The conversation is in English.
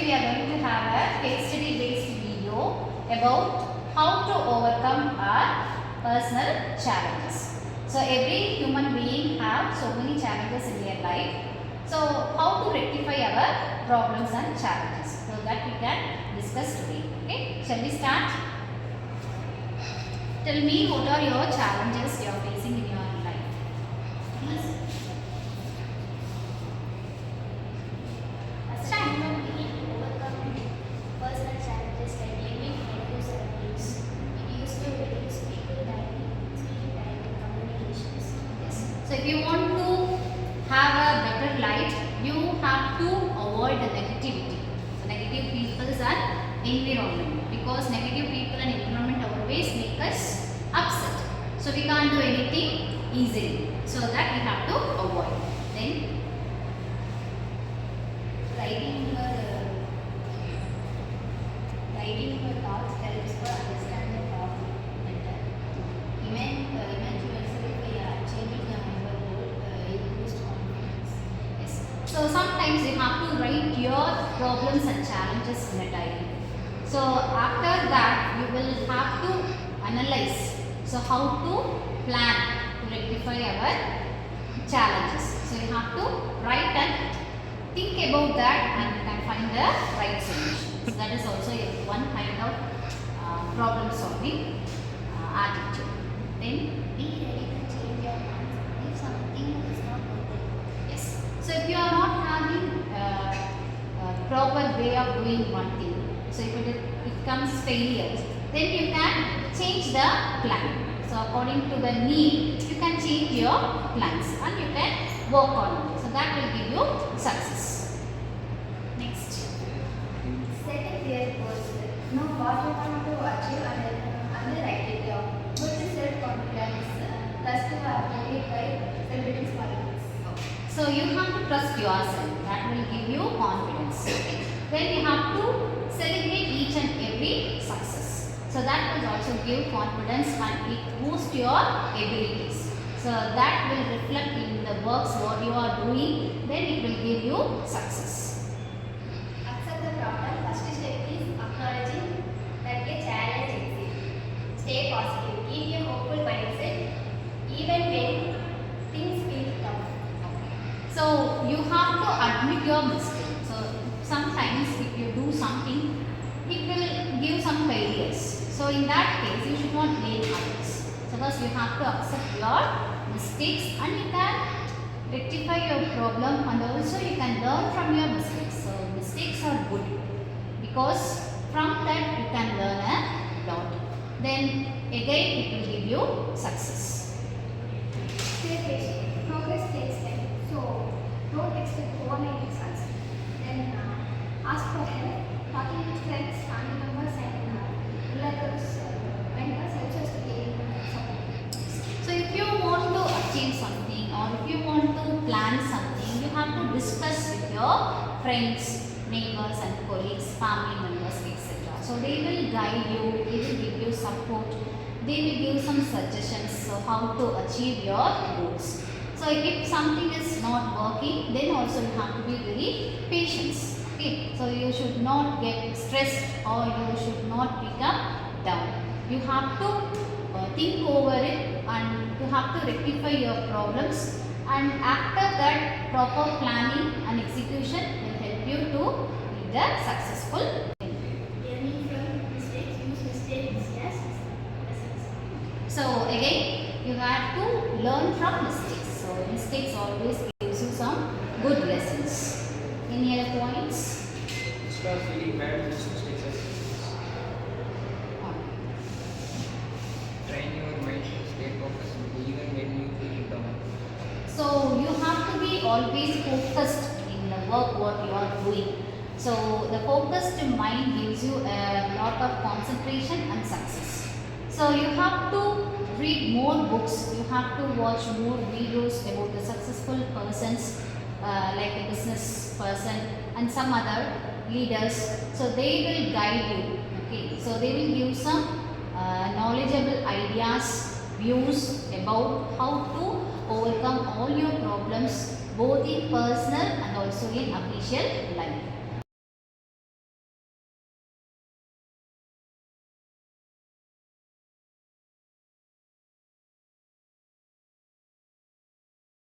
we are going to have a case study based video about how to overcome our personal challenges. So every human being have so many challenges in their life. So how to rectify our problems and challenges, so that we can discuss today. Okay, shall we start? Tell me, what are your challenges you are facing in your life? Yes. Personal challenges like living negative surroundings. It used to reduce people diving, speed diving, communications. Yes. So if you want to have a better life, you have to avoid the negativity. So negative people and environment, because negative people and environment always make us upset. So we can't do anything easily. So that we have to avoid. Then Writing your thoughts helps to understand the problem better. Imagine yourself achieving a member goal, it boosts confidence. yes. So sometimes you have to write your problems and challenges in a diary. So after that you will have to analyze. So how to plan to rectify our challenges. So you have to write and think about that, and you can find the right solution. So that is also one kind of problem solving attitude. Then Be ready to change your plans if something is not working. yes. So if you are not having a proper way of doing one thing, so if it comes failures, then you can change the plan. So according to the need, you can change your plans and you can work on it. So that will give you success. Next. Set a clear goals. Know what you want to achieve and write it down. Build self-confidence. Trust your ability by celebrating qualities. So you have to trust yourself. That will give you confidence. Then you have to celebrate each and every success. So that will also give confidence and it boosts your abilities. So that will reflect in the works what you are doing. Then it will give you success. Accept the problem. First step is acknowledging that a challenge exists. Stay positive. Keep a hopeful mindset even when things feel tough. So you have to admit your mistake. So sometimes if you do something, it will give some failures. So in that case, you should not blame others. So first you have to accept your mistakes and you can rectify your problem, and also you can learn from your mistakes. So mistakes are good because from that you can learn a lot. Then again it will give you success. Stay patient. Progress takes time. So don't expect overnight results. Then ask for help. Talking with friends, family members, and relatives, mentors helps us to gain support. So if you want to achieve something or if you want to plan something, you have to discuss with your friends, neighbors and colleagues, family members, etc. So they will guide you, they will give you support, they will give some suggestions so how to achieve your goals. So if something is not working, then also you have to be very patient. Okay, so you should not get stressed or you should not become down. You have to think over it and you have to rectify your problems, and after that proper planning and execution will help you to lead a successful. Learning from mistakes, use mistakes as lessons. So again you have to learn from mistakes. So mistakes always gives you some good lessons. Any other points? Instead of feeling bad, use mistakes as lessons. Train your mind to stay focused even when you feel down. So you have to be always focused in the work what you are doing. So the focused mind gives you a lot of concentration and success. So you have to read more books, you have to watch more videos about the successful persons, like a business person and some other leaders. So they will guide you. Okay, so they will give some knowledgeable ideas, views about how to overcome all your problems both in personal and also in official life.